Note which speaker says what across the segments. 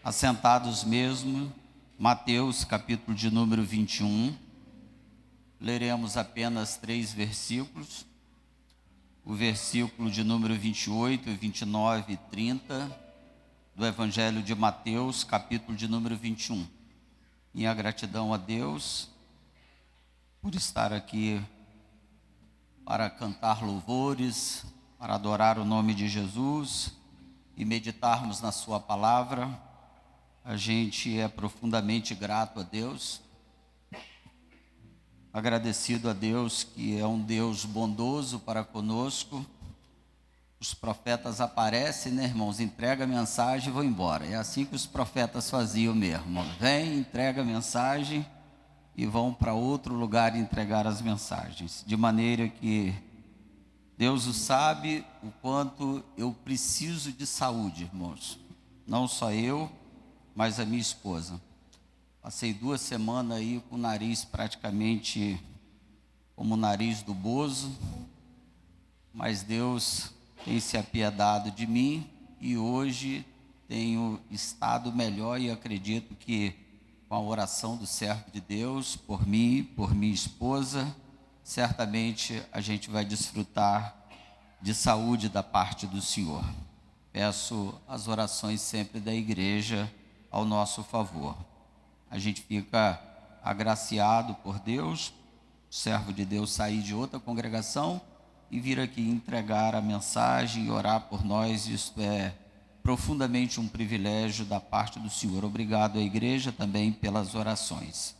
Speaker 1: Assentados mesmo, Mateus, capítulo de número 21. Leremos apenas 3 versículos. O versículo de número 28, 29 e 30 do Evangelho de Mateus, capítulo de número 21. Minha gratidão a Deus por estar aqui para cantar louvores, para adorar o nome de Jesus e meditarmos na sua palavra. A gente é profundamente grato a Deus, agradecido a Deus que é um Deus bondoso para conosco. Os profetas aparecem, né, irmãos? Entrega a mensagem e vão embora. É assim que os profetas faziam mesmo. Vem, entrega a mensagem e vão para outro lugar entregar as mensagens. De maneira que Deus o sabe o quanto eu preciso de saúde, irmãos. Não só eu, mas a minha esposa. Passei 2 semanas aí com o nariz praticamente como o nariz do bozo, mas Deus tem se apiedado de mim e hoje tenho estado melhor e acredito que com a oração do servo de Deus, por mim, por minha esposa, certamente a gente vai desfrutar de saúde da parte do Senhor. Peço as orações sempre da igreja ao nosso favor. A gente fica agraciado por Deus, o servo de Deus sair de outra congregação e vir aqui entregar a mensagem e orar por nós. Isto é profundamente um privilégio da parte do Senhor. Obrigado à igreja também pelas orações.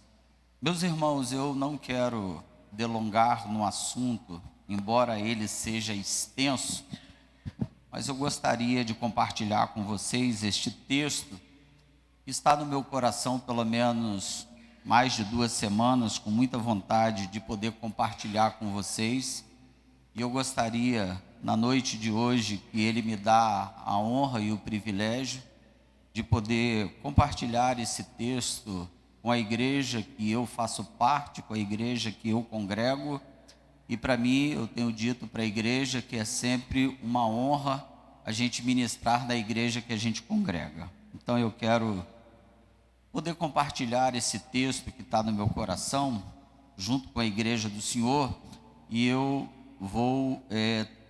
Speaker 1: Meus irmãos, eu não quero delongar no assunto, embora ele seja extenso, mas eu gostaria de compartilhar com vocês este texto que está no meu coração pelo menos mais de 2 semanas, com muita vontade de poder compartilhar com vocês. E eu gostaria, na noite de hoje, que ele me dá a honra e o privilégio de poder compartilhar esse texto com a igreja que eu faço parte, com a igreja que eu congrego. E para mim, eu tenho dito para a igreja que é sempre uma honra a gente ministrar na igreja que a gente congrega. Então eu quero poder compartilhar esse texto que está no meu coração, junto com a igreja do Senhor, e eu vou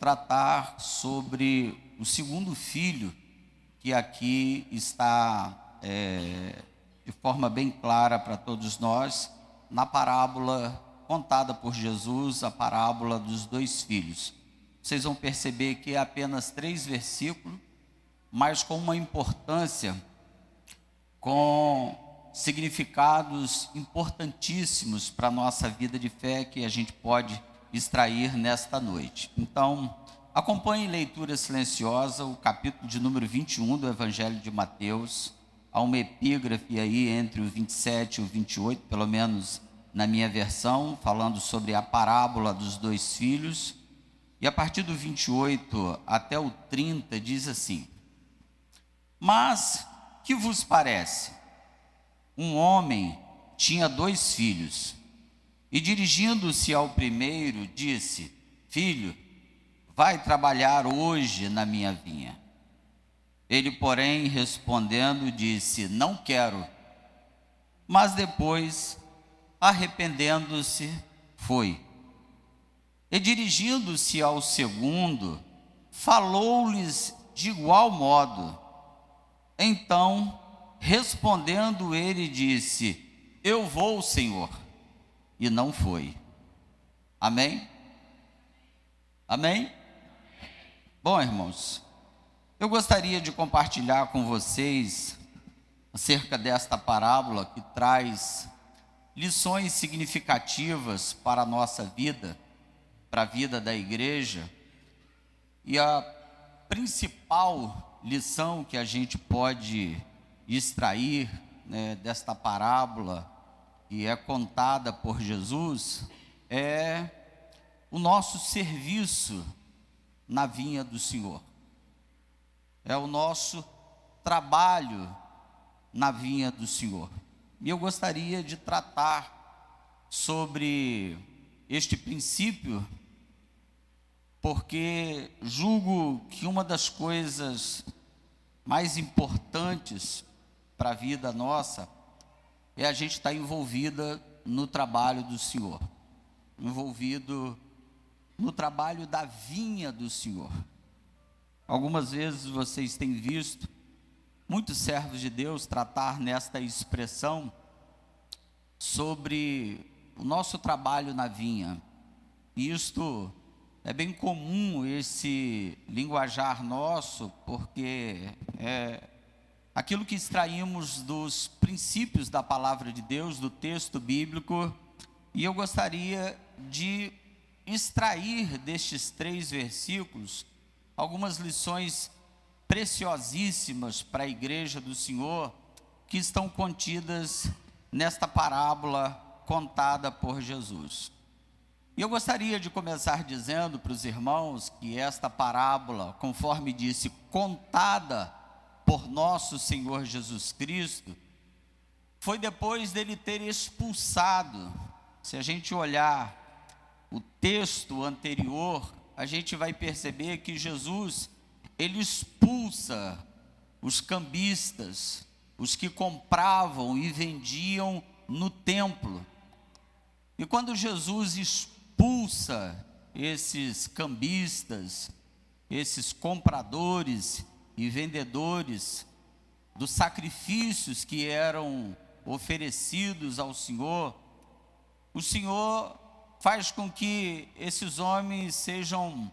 Speaker 1: tratar sobre o segundo filho, que aqui está de forma bem clara para todos nós, na parábola contada por Jesus, a parábola dos 2 filhos. Vocês vão perceber que é apenas 3 versículos, mas com uma importância, com significados importantíssimos para a nossa vida de fé que a gente pode extrair nesta noite. Então, acompanhe em leitura silenciosa o capítulo de número 21 do Evangelho de Mateus. Há uma epígrafe aí entre o 27 e o 28, pelo menos na minha versão, falando sobre a parábola dos 2 filhos. E a partir do 28 até o 30 diz assim: Mas que vos parece? Um homem tinha 2 filhos, e dirigindo-se ao primeiro, disse: Filho, vai trabalhar hoje na minha vinha. Ele, porém, respondendo, disse: Não quero. Mas depois, arrependendo-se, foi. E dirigindo-se ao segundo, falou-lhes de igual modo. Então, respondendo ele, disse: Eu vou, Senhor. E não foi. Amém? Amém? Bom, irmãos, eu gostaria de compartilhar com vocês acerca desta parábola que traz lições significativas para a nossa vida, para a vida da igreja. E a principal lição que a gente pode extrair, desta parábola que é contada por Jesus é o nosso serviço na vinha do Senhor. É o nosso trabalho na vinha do Senhor. E eu gostaria de tratar sobre este princípio, porque julgo que uma das coisas mais importantes para a vida nossa é a gente estar envolvida no trabalho do Senhor, envolvido no trabalho da vinha do Senhor. Algumas vezes vocês têm visto muitos servos de Deus tratar nesta expressão sobre o nosso trabalho na vinha. E isto é bem comum, esse linguajar nosso, porque é aquilo que extraímos dos princípios da palavra de Deus, do texto bíblico, e eu gostaria de extrair destes 3 versículos algumas lições preciosíssimas para a igreja do Senhor, que estão contidas nesta parábola contada por Jesus. E eu gostaria de começar dizendo para os irmãos que esta parábola, conforme disse, contada por nosso Senhor Jesus Cristo, foi depois dele ter expulsado. Se a gente olhar o texto anterior, a gente vai perceber que Jesus, ele expulsa os cambistas, os que compravam e vendiam no templo. E quando Jesus expulsa esses cambistas, esses compradores e vendedores dos sacrifícios que eram oferecidos ao Senhor, o Senhor faz com que esses homens sejam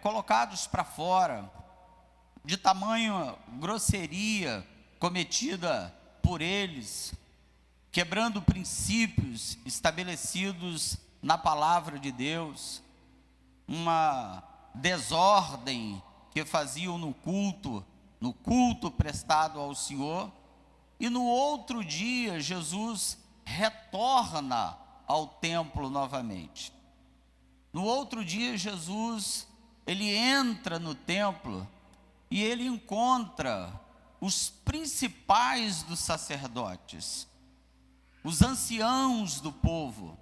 Speaker 1: colocados para fora, de tamanha grosseria cometida por eles, quebrando princípios estabelecidos na palavra de Deus, uma desordem que faziam no culto prestado ao Senhor. E no outro dia Jesus retorna ao templo novamente. No outro dia Jesus, ele entra no templo e ele encontra os principais dos sacerdotes, os anciãos do povo.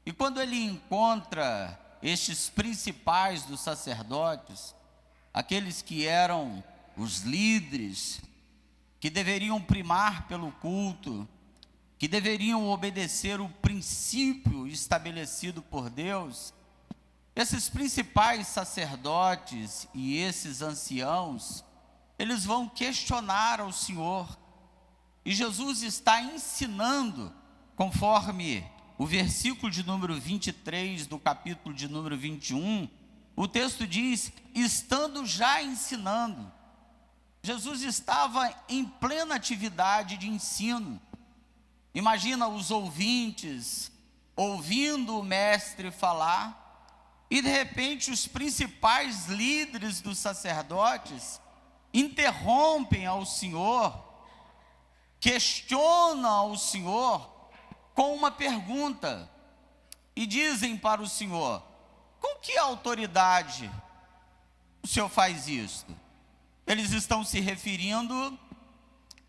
Speaker 1: E quando ele encontra estes principais dos sacerdotes, aqueles que eram os líderes, que deveriam primar pelo culto, que deveriam obedecer o princípio estabelecido por Deus, esses principais sacerdotes e esses anciãos, eles vão questionar ao Senhor. E Jesus está ensinando, conforme o versículo de número 23 do capítulo de número 21, o texto diz, estando já ensinando. Jesus estava em plena atividade de ensino. Imagina os ouvintes ouvindo o mestre falar, e de repente os principais líderes dos sacerdotes interrompem ao Senhor, questionam ao Senhor com uma pergunta, e dizem para o Senhor, com que autoridade o Senhor faz isto? Eles estão se referindo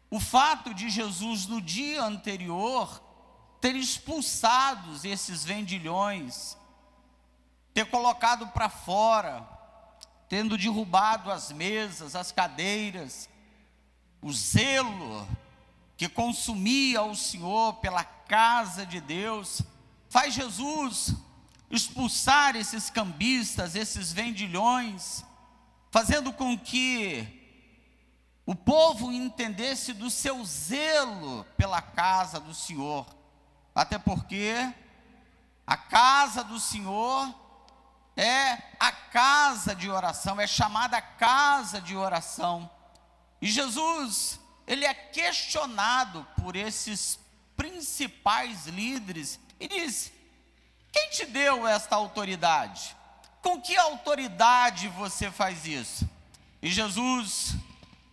Speaker 1: o fato de Jesus no dia anterior ter expulsado esses vendilhões, ter colocado para fora, tendo derrubado as mesas, as cadeiras, o zelo que consumia o Senhor pela casa de Deus, faz Jesus expulsar esses cambistas, esses vendilhões, fazendo com que o povo entendesse do seu zelo pela casa do Senhor, até porque a casa do Senhor é a casa de oração, é chamada casa de oração. E Jesus, ele é questionado por esses principais líderes e diz, quem te deu esta autoridade? Com que autoridade você faz isso? E Jesus,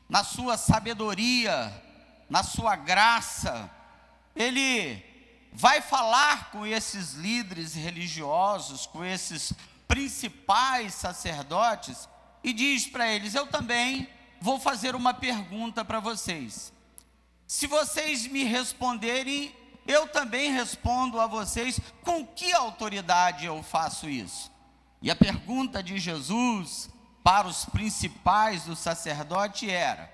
Speaker 1: na sua sabedoria, na sua graça, ele vai falar com esses líderes religiosos, com esses principais sacerdotes, e diz para eles, eu também vou fazer uma pergunta para vocês. Se vocês me responderem, eu também respondo a vocês, com que autoridade eu faço isso? E a pergunta de Jesus para os principais do sacerdote era,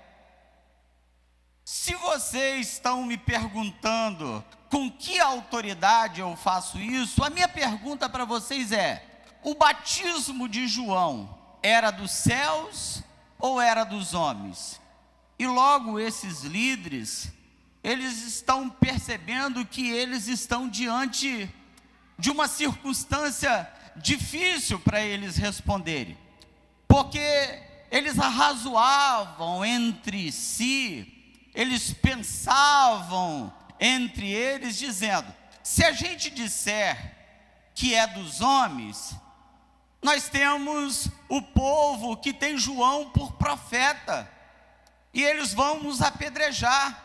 Speaker 1: Se vocês estão me perguntando com que autoridade eu faço isso, a minha pergunta para vocês é: o batismo de João era dos céus ou era dos homens? E logo esses líderes, eles estão percebendo que eles estão diante de uma circunstância difícil para eles responderem, porque eles arrazoavam entre si, eles pensavam entre eles, dizendo: se a gente disser que é dos homens, nós temos o povo que tem João por profeta, e eles vão nos apedrejar.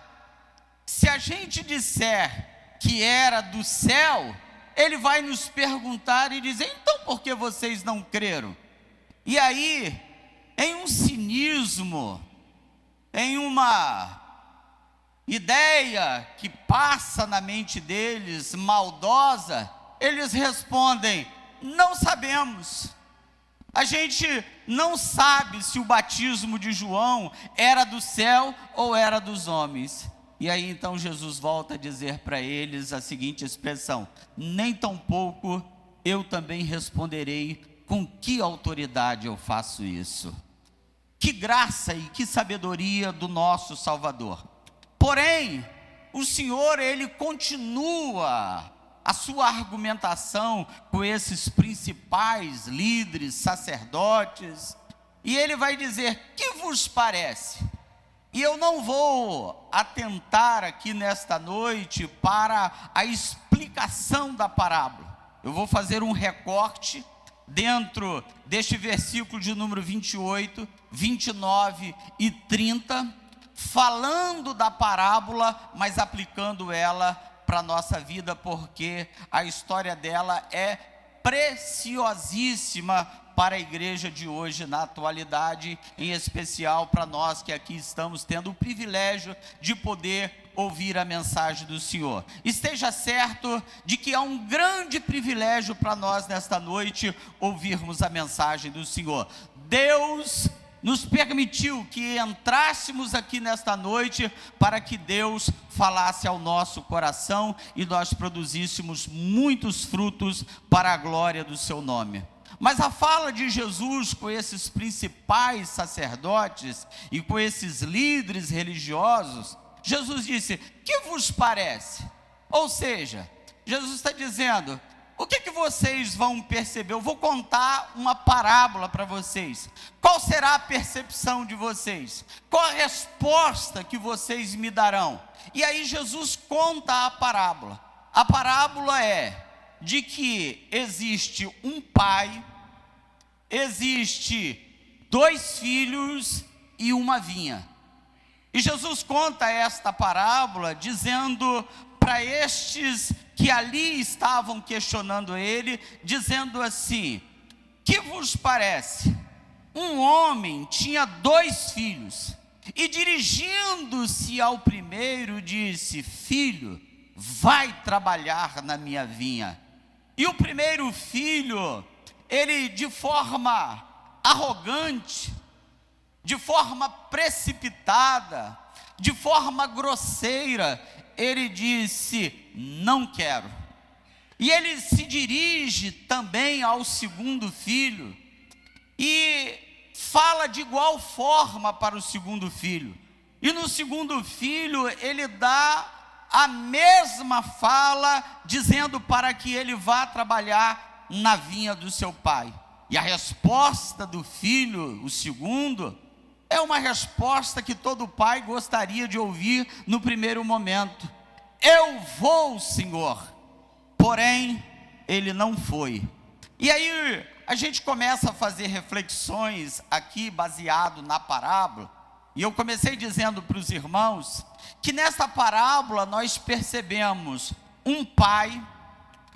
Speaker 1: Se a gente disser que era do céu, ele vai nos perguntar e dizer: então por que vocês não creram? E aí, em um cinismo, em uma ideia que passa na mente deles, maldosa, eles respondem: não sabemos. A gente não sabe se o batismo de João era do céu ou era dos homens. E aí então Jesus volta a dizer para eles a seguinte expressão: nem tampouco eu também responderei com que autoridade eu faço isso. Que graça e que sabedoria do nosso Salvador. Porém, o Senhor, ele continua a sua argumentação com esses principais líderes, sacerdotes, e ele vai dizer: que vos parece? E eu não vou atentar aqui nesta noite para a explicação da parábola. Eu vou fazer um recorte dentro deste versículo de número 28, 29 e 30, falando da parábola, mas aplicando ela para a nossa vida, porque a história dela é preciosíssima para a igreja de hoje, na atualidade, em especial para nós que aqui estamos tendo o privilégio de poder ouvir a mensagem do Senhor. Esteja certo de que é um grande privilégio para nós nesta noite ouvirmos a mensagem do Senhor. Deus nos permitiu que entrássemos aqui nesta noite para que Deus falasse ao nosso coração e nós produzíssemos muitos frutos para a glória do seu nome. Mas a fala de Jesus com esses principais sacerdotes e com esses líderes religiosos, Jesus disse: que vos parece? Ou seja, Jesus está dizendo: o que vocês vão perceber? Eu vou contar uma parábola para vocês. Qual será a percepção de vocês? Qual a resposta que vocês me darão? E aí Jesus conta a parábola. A parábola é de que existe um pai, existe 2 filhos e uma vinha. E Jesus conta esta parábola dizendo para estes que ali estavam questionando ele, dizendo assim: que vos parece? Um homem tinha 2 filhos, e dirigindo-se ao primeiro disse: filho, vai trabalhar na minha vinha. E o primeiro filho, ele de forma arrogante, de forma precipitada, de forma grosseira, ele disse: não quero. E ele se dirige também ao segundo filho e fala de igual forma para o segundo filho. E no segundo filho ele dá a mesma fala, dizendo para que ele vá trabalhar na vinha do seu pai. E a resposta do filho, o segundo, é uma resposta que todo pai gostaria de ouvir no primeiro momento: eu vou, Senhor. Porém, ele não foi. E aí a gente começa a fazer reflexões aqui baseado na parábola. E eu comecei dizendo para os irmãos que nessa parábola nós percebemos um pai,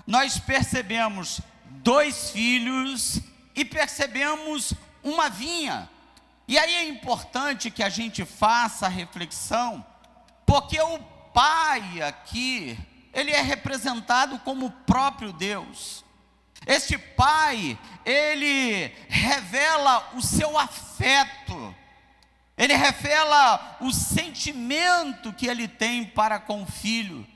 Speaker 1: nós percebemos 2 filhos e percebemos uma vinha. E aí é importante que a gente faça a reflexão, porque o pai aqui, ele é representado como o próprio Deus. Este pai, ele revela o seu afeto, Ele revela o sentimento que ele tem para com o filho.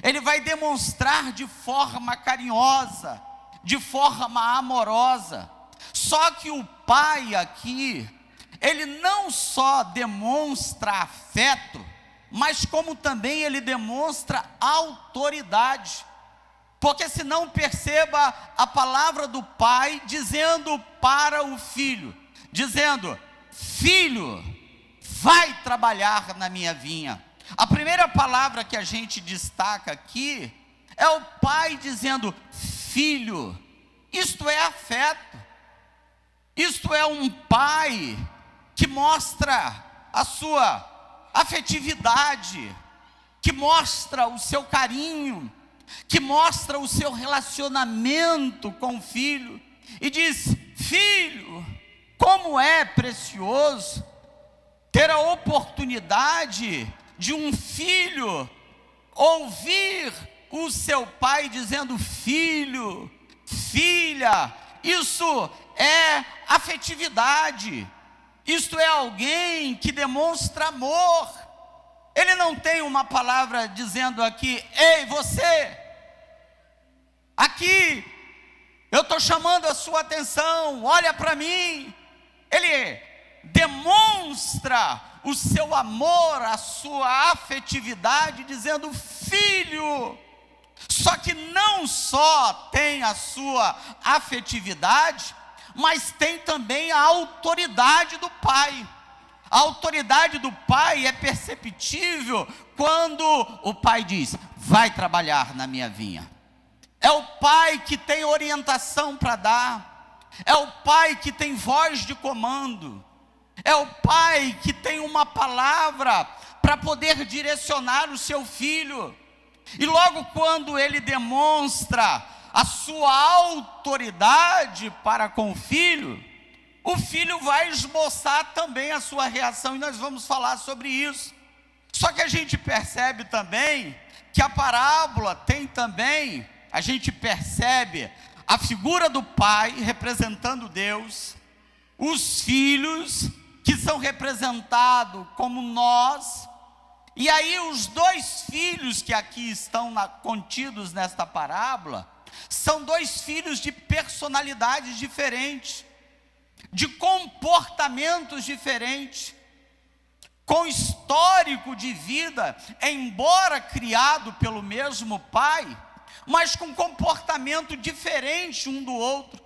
Speaker 1: Ele vai demonstrar de forma carinhosa, de forma amorosa. Só que o pai aqui, ele não só demonstra afeto, mas como também ele demonstra autoridade. Porque se não perceba a palavra do pai dizendo para o filho, dizendo: filho, vai trabalhar na minha vinha. A primeira palavra que a gente destaca aqui é o pai dizendo: filho. Isto é afeto. Isto é um pai que mostra a sua afetividade, que mostra o seu carinho, que mostra o seu relacionamento com o filho, e diz: filho, como é precioso ter a oportunidade de um filho ouvir o seu pai dizendo: filho, filha. Isso é afetividade. Isto é alguém que demonstra amor. Ele não tem uma palavra dizendo aqui: ei, você, aqui eu estou chamando a sua atenção, olha para mim. Ele demonstra o seu amor, a sua afetividade, dizendo: filho. Só que não só tem a sua afetividade, mas tem também a autoridade do pai. A autoridade do pai é perceptível quando o pai diz: vai trabalhar na minha vinha. É o pai que tem orientação para dar, é o pai que tem voz de comando, é o pai que tem uma palavra para poder direcionar o seu filho. E logo quando ele demonstra a sua autoridade para com o filho vai esboçar também a sua reação, e nós vamos falar sobre isso. Só que a gente percebe também que a parábola tem também, a gente percebe a figura do pai representando Deus, os filhos que são representados como nós. E aí os dois filhos que aqui estão contidos nesta parábola, são dois filhos de personalidades diferentes, de comportamentos diferentes, com histórico de vida, embora criado pelo mesmo pai, mas com comportamento diferente um do outro.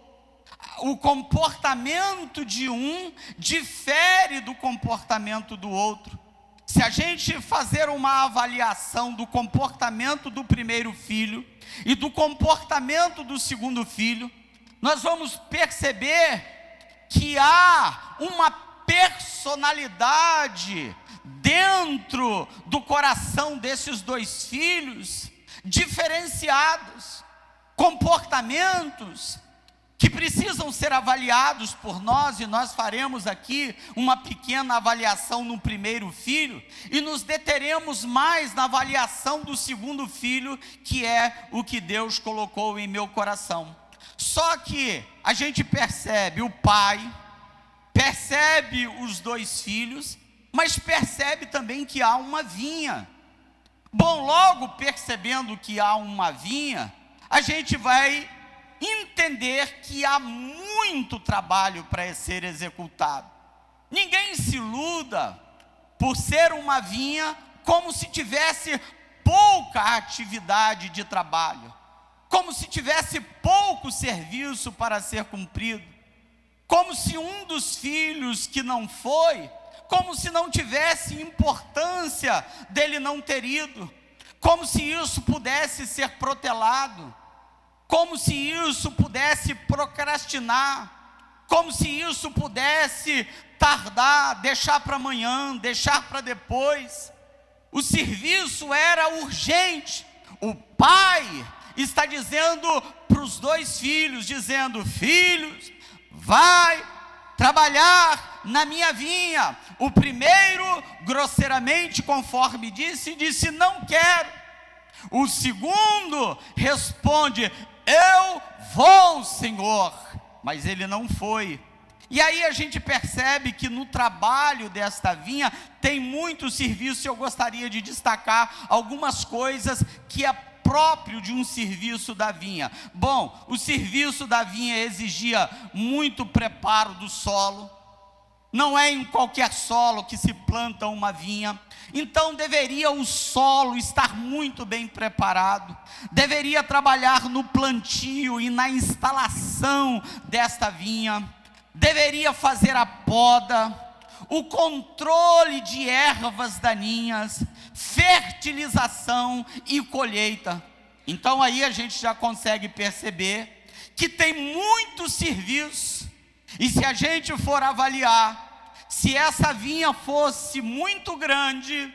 Speaker 1: O comportamento de um difere do comportamento do outro. Se a gente fazer uma avaliação do comportamento do primeiro filho e do comportamento do segundo filho, nós vamos perceber que há uma personalidade dentro do coração desses dois filhos, diferenciados, comportamentos que precisam ser avaliados por nós, e nós faremos aqui uma pequena avaliação no primeiro filho, e nos deteremos mais na avaliação do segundo filho, que é o que Deus colocou em meu coração. Só que a gente percebe o pai, percebe os dois filhos, mas percebe também que há uma vinha. Bom, logo percebendo que há uma vinha, a gente vai entender que há muito trabalho para ser executado. Ninguém se iluda por ser uma vinha como se tivesse pouca atividade de trabalho, como se tivesse pouco serviço para ser cumprido, como se um dos filhos que não foi, como se não tivesse importância dele não ter ido, como se isso pudesse ser protelado, como se isso pudesse procrastinar, como se isso pudesse tardar, deixar para amanhã, deixar para depois. O serviço era urgente. O pai está dizendo para os dois filhos, dizendo: filhos, vai trabalhar na minha vinha. O primeiro, grosseiramente, conforme disse: não quero. O segundo responde: eu vou, Senhor. Mas ele não foi. E aí a gente percebe que no trabalho desta vinha tem muito serviço, e eu gostaria de destacar algumas coisas que é próprio de um serviço da vinha. Bom, o serviço da vinha exigia muito preparo do solo. Não é em qualquer solo que se planta uma vinha. Então deveria o solo estar muito bem preparado. Deveria trabalhar no plantio e na instalação desta vinha. Deveria fazer a poda, o controle de ervas daninhas, fertilização e colheita. Então aí a gente já consegue perceber que tem muito serviço. E se a gente for avaliar, se essa vinha fosse muito grande,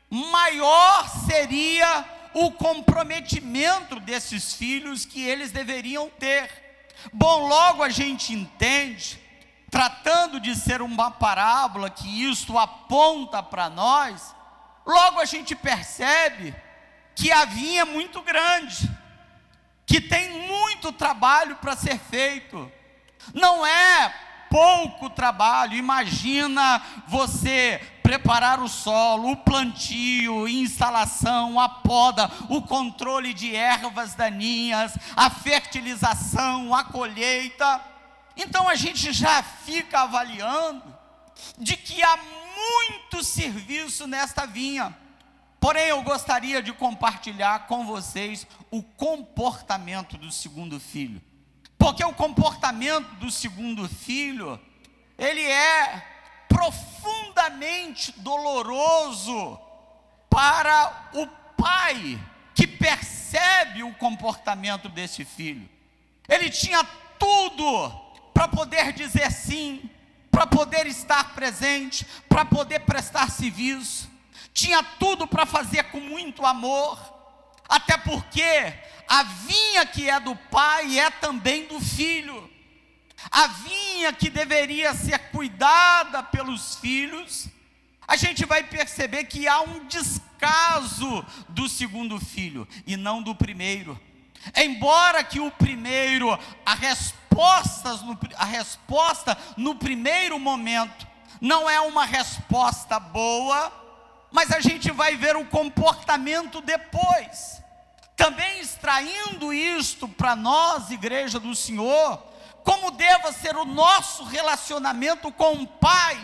Speaker 1: maior seria o comprometimento desses filhos que eles deveriam ter. Bom, logo a gente entende, tratando de ser uma parábola, que isto aponta para nós, logo a gente percebe que a vinha é muito grande, que tem muito trabalho para ser feito. Não é pouco trabalho. Imagina você preparar o solo, o plantio, a instalação, a poda, o controle de ervas daninhas, a fertilização, a colheita. Então a gente já fica avaliando de que há muito serviço nesta vinha. Porém, eu gostaria de compartilhar com vocês o comportamento do segundo filho. Porque o comportamento do segundo filho, ele é profundamente doloroso para o pai que percebe o comportamento desse filho. Ele tinha tudo para poder dizer sim, para poder estar presente, para poder prestar serviço. Tinha tudo para fazer com muito amor, até porque a vinha que é do pai é também do filho. A vinha que deveria ser cuidada pelos filhos, a gente vai perceber que há um descaso do segundo filho e não do primeiro. Embora que o primeiro, a resposta no primeiro momento não é uma resposta boa, mas a gente vai ver o comportamento depois. Também extraindo isto para nós, igreja do Senhor, como deva ser o nosso relacionamento com o Pai,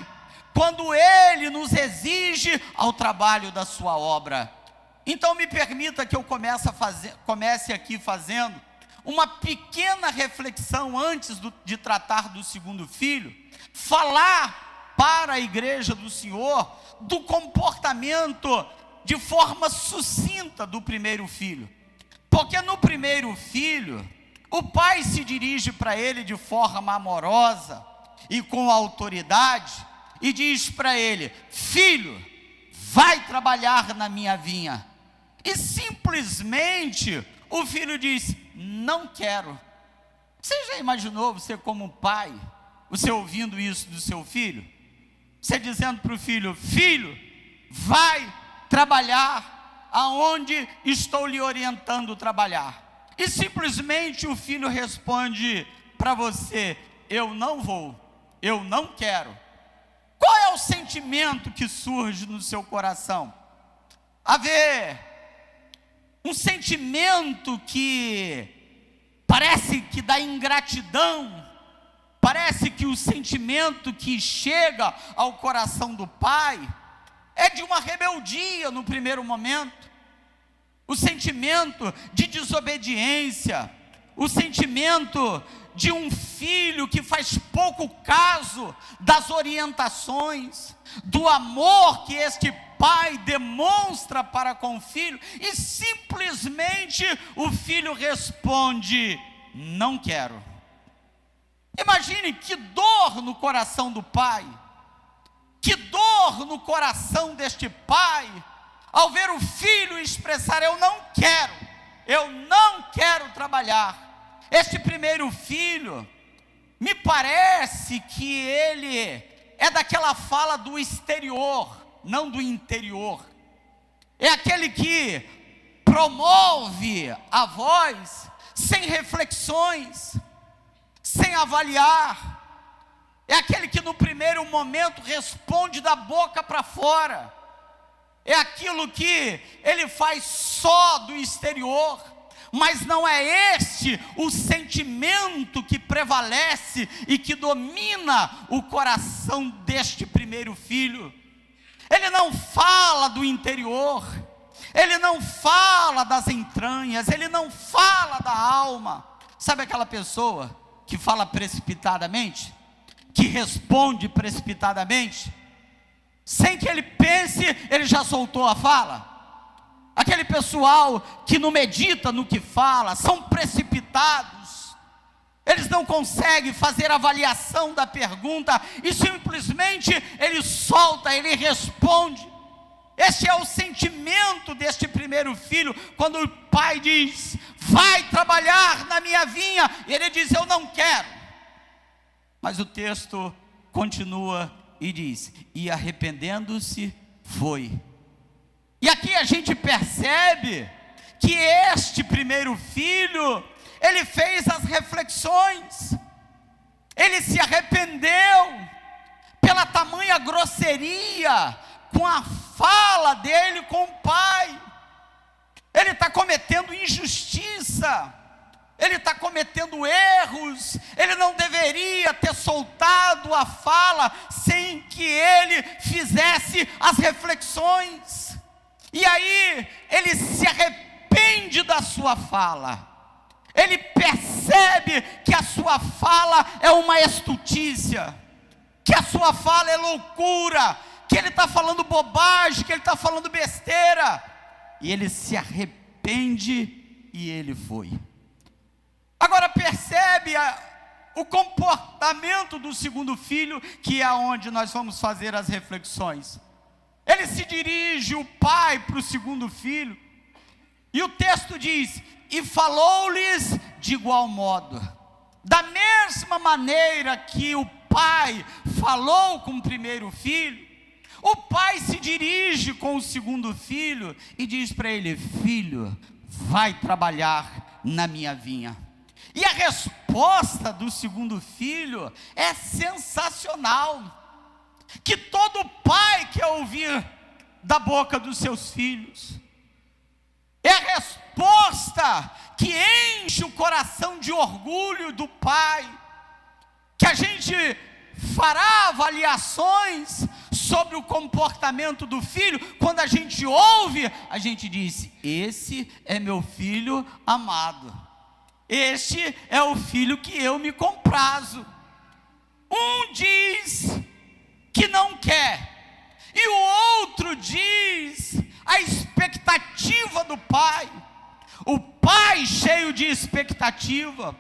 Speaker 1: quando Ele nos exige ao trabalho da sua obra. Então me permita que eu comece aqui fazendo uma pequena reflexão antes de tratar do segundo filho, falar para a igreja do Senhor do comportamento de forma sucinta do primeiro filho. Porque no primeiro filho, o pai se dirige para ele de forma amorosa e com autoridade e diz para ele: filho, vai trabalhar na minha vinha. E simplesmente o filho diz: não quero. Você já imaginou você como pai, você ouvindo isso do seu filho? Você dizendo para o filho: filho, vai trabalhar aonde estou lhe orientando a trabalhar. E simplesmente o filho responde para você: eu não vou, eu não quero. Qual é o sentimento que surge no seu coração? Haver um sentimento que parece que dá ingratidão, parece que o sentimento que chega ao coração do pai é de uma rebeldia no primeiro momento, o sentimento de desobediência, o sentimento de um filho que faz pouco caso das orientações, do amor que este pai demonstra para com o filho, e simplesmente o filho responde: não quero. Imagine que dor no coração do pai, que dor no coração deste pai, ao ver o filho expressar: eu não quero trabalhar. Este primeiro filho, me parece que ele é daquela fala do exterior, não do interior. É aquele que promove a voz sem reflexões, sem avaliar. é aquele que no primeiro momento responde da boca para fora, é aquilo que ele faz só do exterior, mas não é este o sentimento que prevalece e que domina o coração deste primeiro filho. Ele não fala do interior, ele não fala das entranhas, ele não fala da alma. Sabe aquela pessoa que fala precipitadamente, que responde precipitadamente, sem que ele pense, ele já soltou a fala? Aquele pessoal que não medita no que fala, são precipitados, eles não conseguem fazer avaliação da pergunta, e simplesmente ele solta, ele responde. Este é o sentimento deste primeiro filho, quando o pai diz: vai trabalhar na minha vinha, e ele diz: eu não quero. Mas o texto continua e diz: e arrependendo-se, foi. E aqui a gente percebe que este primeiro filho, ele fez as reflexões, ele se arrependeu pela tamanha grosseria com a fala dele com o pai. Ele está cometendo injustiça, ele está cometendo erros, ele não deveria ter soltado a fala sem que ele fizesse as reflexões. E aí ele se arrepende da sua fala, ele percebe que a sua fala é uma estutícia, que a sua fala é loucura, que ele está falando bobagem, que ele está falando besteira, e ele se arrepende e ele foi. Agora percebe o comportamento do segundo filho, que é onde nós vamos fazer as reflexões. Ele se dirige, o pai, para o segundo filho, e o texto diz: e falou-lhes de igual modo. Da mesma maneira que o pai falou com o primeiro filho, o pai se dirige com o segundo filho e diz para ele: filho, vai trabalhar na minha vinha. E a resposta do segundo filho é sensacional, que todo pai quer ouvir da boca dos seus filhos. É a resposta que enche o coração de orgulho do pai, que a gente fará avaliações sobre o comportamento do filho. Quando a gente ouve, a gente diz: esse é meu filho amado, este é o filho que eu me comprazo. Um diz que não quer, e o outro diz a expectativa do pai. O pai cheio de expectativa,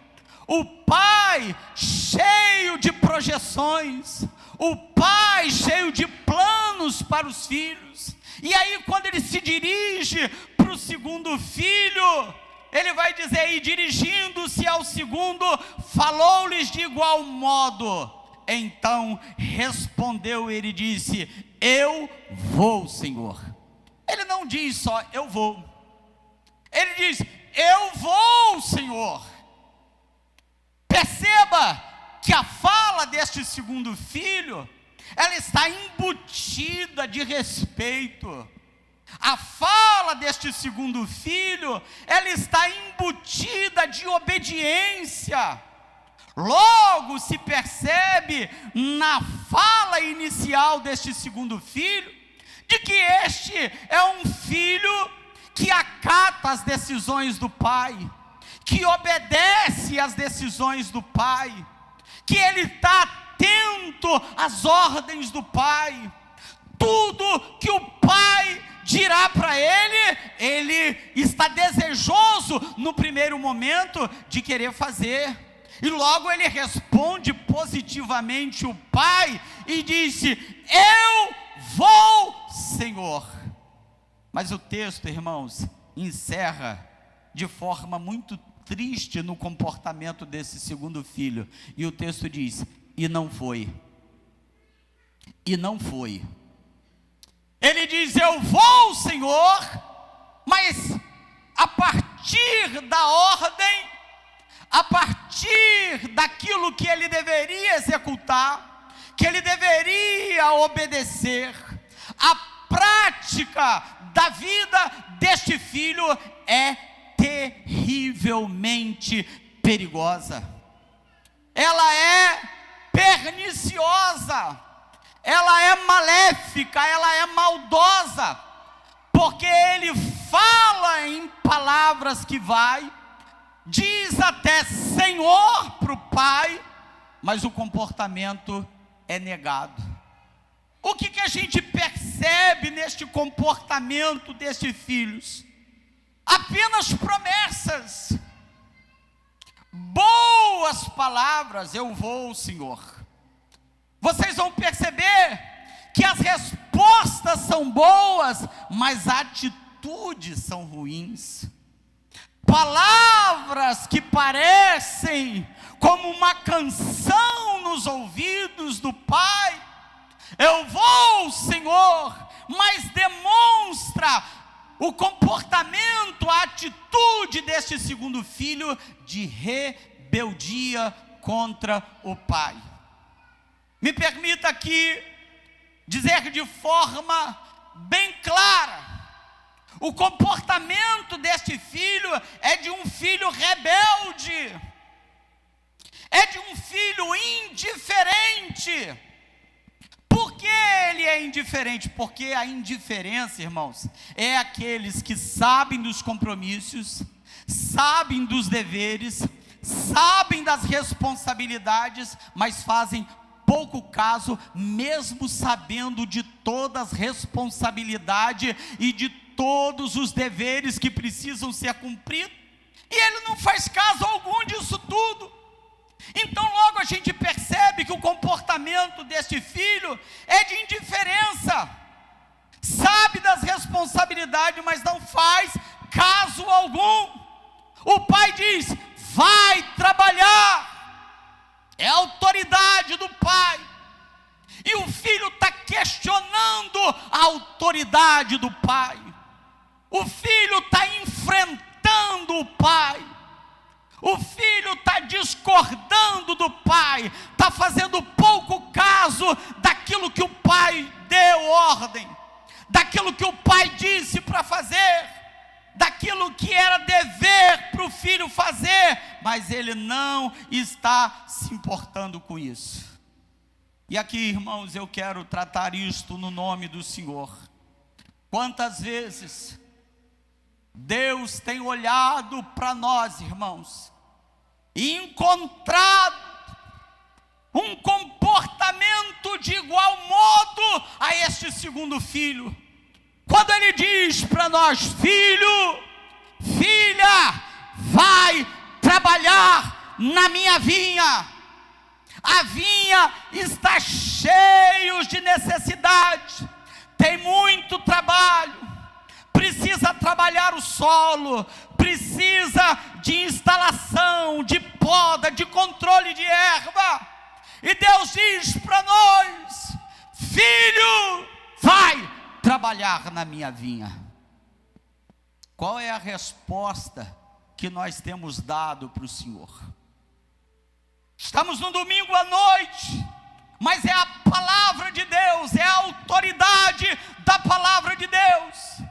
Speaker 1: o pai cheio de projeções, o pai cheio de planos para os filhos. E aí quando ele se dirige para o segundo filho, ele vai dizer: e dirigindo-se ao segundo, falou-lhes de igual modo. Então respondeu ele e disse: eu vou, Senhor. Ele não diz só eu vou, ele diz: eu vou, Senhor. Perceba que a fala deste segundo filho, ela está embutida de respeito. A fala deste segundo filho, ela está embutida de obediência. Logo se percebe na fala inicial deste segundo filho, de que este é um filho que acata as decisões do pai, que obedece às decisões do pai, que ele está atento às ordens do pai. Tudo que o pai dirá para ele, ele está desejoso no primeiro momento de querer fazer. E logo ele responde positivamente o pai e disse: eu vou, Senhor. Mas o texto, irmãos, encerra de forma muito triste no comportamento desse segundo filho. E o texto diz: e não foi. E não foi. Ele diz: eu vou, Senhor, mas a partir da ordem, a partir daquilo que ele deveria executar, que ele deveria obedecer. A prática da vida deste filho é terrivelmente perigosa. Ela é perniciosa, ela é maléfica, ela é maldosa, porque ele fala em palavras que diz até Senhor para o pai, mas o comportamento é negado. O que a gente percebe neste comportamento destes filhos? Apenas promessas, boas palavras, eu vou, Senhor. Vocês vão perceber que as respostas são boas, mas atitudes são ruins. Palavras que parecem como uma canção nos ouvidos do pai, eu vou, Senhor, mas demonstra o comportamento, a atitude deste segundo filho de rebeldia contra o pai. Me permita aqui dizer de forma bem clara: o comportamento deste filho é de um filho rebelde, é de um filho indiferente. Por que ele é indiferente? Porque a indiferença, irmãos, é aqueles que sabem dos compromissos, sabem dos deveres, sabem das responsabilidades, mas fazem pouco caso, mesmo sabendo de todas as responsabilidades e de todos os deveres que precisam ser cumpridos, e ele não faz caso algum disso tudo. Então logo a gente percebe que o comportamento deste filho é de indiferença, sabe das responsabilidades, mas não faz caso algum. O pai diz: vai trabalhar, é a autoridade do pai, e o filho está questionando a autoridade do pai, o filho está enfrentando o pai, o filho está discordando do pai, está fazendo pouco caso daquilo que o pai deu ordem, daquilo que o pai disse para fazer, daquilo que era dever para o filho fazer, mas ele não está se importando com isso. E aqui, irmãos, eu quero tratar isto no nome do Senhor. Quantas vezes Deus tem olhado para nós, irmãos, e encontrado um comportamento de igual modo a este segundo filho, quando ele diz para nós: filho, filha, vai trabalhar na minha vinha. A vinha está cheia de necessidade, tem muito trabalho, precisa trabalhar o solo, precisa de instalação, de poda, de controle de erva, e Deus diz para nós: filho, vai trabalhar na minha vinha. Qual é a resposta que nós temos dado para o Senhor? Estamos no domingo à noite, mas é a palavra de Deus, é a autoridade da palavra de Deus,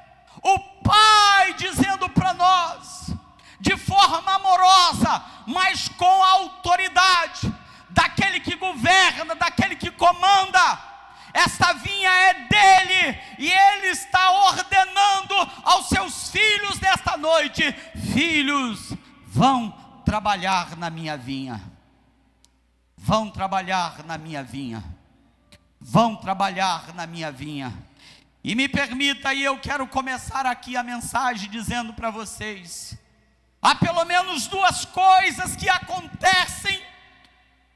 Speaker 1: o Pai dizendo para nós, de forma amorosa, mas com a autoridade daquele que governa, daquele que comanda. Esta vinha é dele, e ele está ordenando aos seus filhos nesta noite: filhos, vão trabalhar na minha vinha, vão trabalhar na minha vinha, vão trabalhar na minha vinha. E me permita, e eu quero começar aqui a mensagem dizendo para vocês: há pelo menos duas coisas que acontecem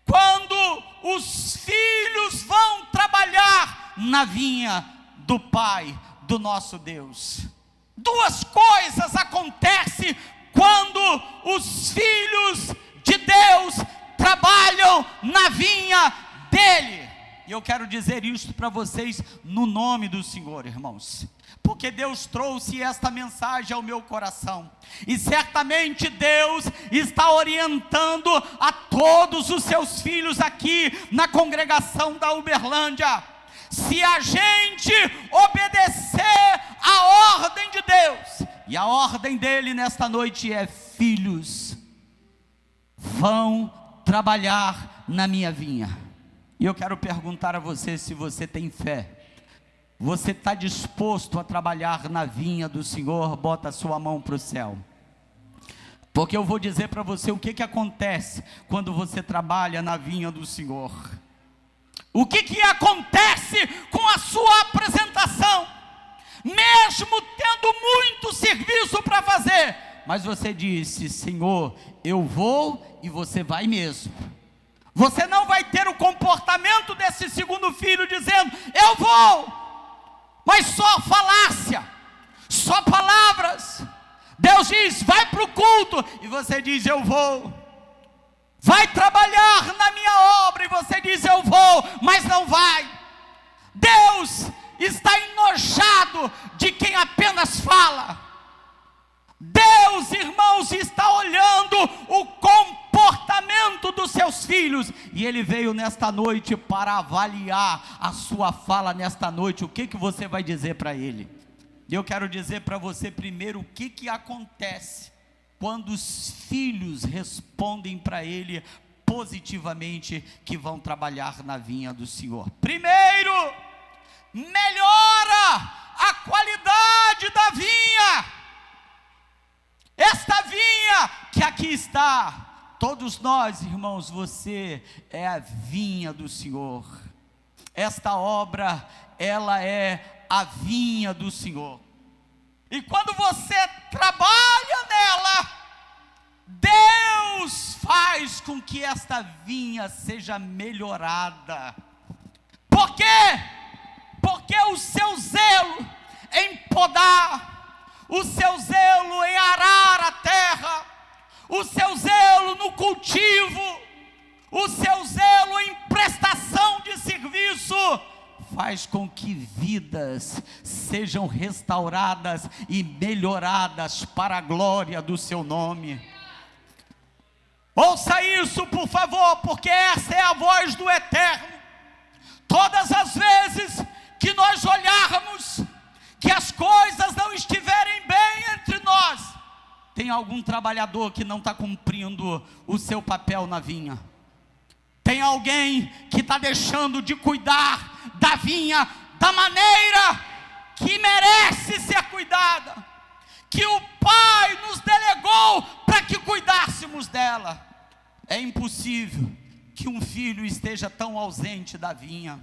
Speaker 1: quando os filhos vão trabalhar na vinha do Pai, do nosso Deus. Duas coisas acontecem quando os filhos de Deus trabalham na vinha dele. E eu quero dizer isso para vocês no nome do Senhor, irmãos, porque Deus trouxe esta mensagem ao meu coração. E certamente Deus está orientando a todos os seus filhos aqui na congregação da Uberlândia. Se a gente obedecer a ordem de Deus, e a ordem dele nesta noite é: filhos, vão trabalhar na minha vinha. E eu quero perguntar a você, se você tem fé, você está disposto a trabalhar na vinha do Senhor? Bota a sua mão para o céu. Porque eu vou dizer para você o que acontece quando você trabalha na vinha do Senhor. O que acontece com a sua apresentação? Mesmo tendo muito serviço para fazer, mas você disse: Senhor, eu vou, e você vai mesmo. Você não vai ter o comportamento desse segundo filho dizendo: eu vou, mas só falácia, só palavras. Deus diz: vai para o culto, e você diz: eu vou. Vai trabalhar na minha obra, e você diz: eu vou, mas não vai. Deus está enojado de quem apenas fala. Deus, irmãos, está olhando o comportamento dos seus filhos, e Ele veio nesta noite para avaliar a sua fala nesta noite. O que você vai dizer para Ele? E eu quero dizer para você primeiro o que acontece quando os filhos respondem para Ele positivamente, que vão trabalhar na vinha do Senhor. Primeiro, melhora a qualidade da vinha. Esta vinha que aqui está, todos nós, irmãos, você é a vinha do Senhor. Esta obra, ela é a vinha do Senhor. E quando você trabalha nela, Deus faz com que esta vinha seja melhorada. Por quê? Porque o seu zelo em podar, o seu zelo em arar a terra, o seu zelo no cultivo, o seu zelo em prestação de serviço, faz com que vidas sejam restauradas e melhoradas para a glória do seu nome. Ouça isso, por favor, porque essa é a voz do Eterno. Todas as vezes que nós olharmos que as coisas não estiverem bem entre nós, tem algum trabalhador que não está cumprindo o seu papel na vinha. Tem alguém que está deixando de cuidar da vinha da maneira que merece ser cuidada, que o Pai nos delegou para que cuidássemos dela. É impossível que um filho esteja tão ausente da vinha.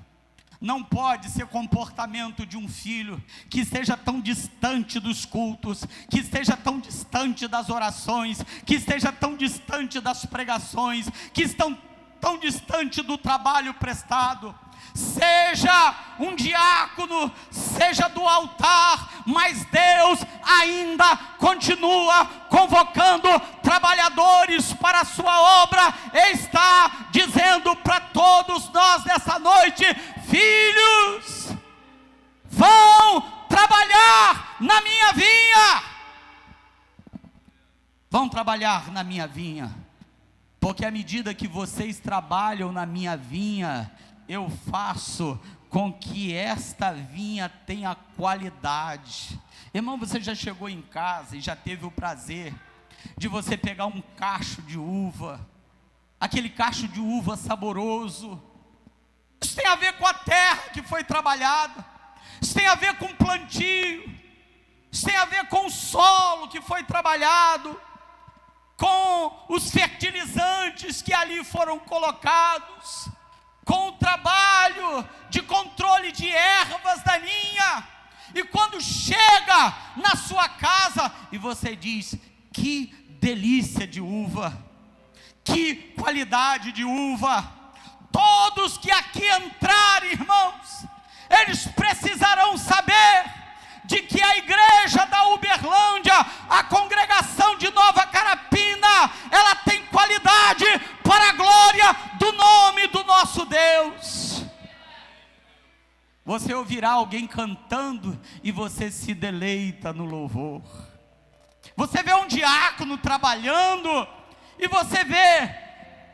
Speaker 1: Não pode ser comportamento de um filho que esteja tão distante dos cultos, que esteja tão distante das orações, que esteja tão distante das pregações, que estão tão distante do trabalho prestado. Seja um diácono, seja do altar, mas Deus ainda continua convocando trabalhadores para a sua obra, e está dizendo para todos nós nessa noite: filhos, vão trabalhar na minha vinha. Vão trabalhar na minha vinha, porque à medida que vocês trabalham na minha vinha, eu faço com que esta vinha tenha qualidade. Irmão, você já chegou em casa e já teve o prazer de você pegar um cacho de uva, aquele cacho de uva saboroso? Isso tem a ver com a terra que foi trabalhada, isso tem a ver com o plantio, isso tem a ver com o solo que foi trabalhado, com os fertilizantes que ali foram colocados, com o trabalho de controle de ervas daninhas. E quando chega na sua casa e você diz: que delícia de uva, que qualidade de uva. Todos que aqui entrarem, irmãos, eles precisarão saber de que a igreja da Uberlândia, a congregação de Nova Carapina, ela tem qualidade para a glória do nome do nosso Deus. Você ouvirá alguém cantando e você se deleita no louvor.
Speaker 2: Você vê um diácono trabalhando, e você vê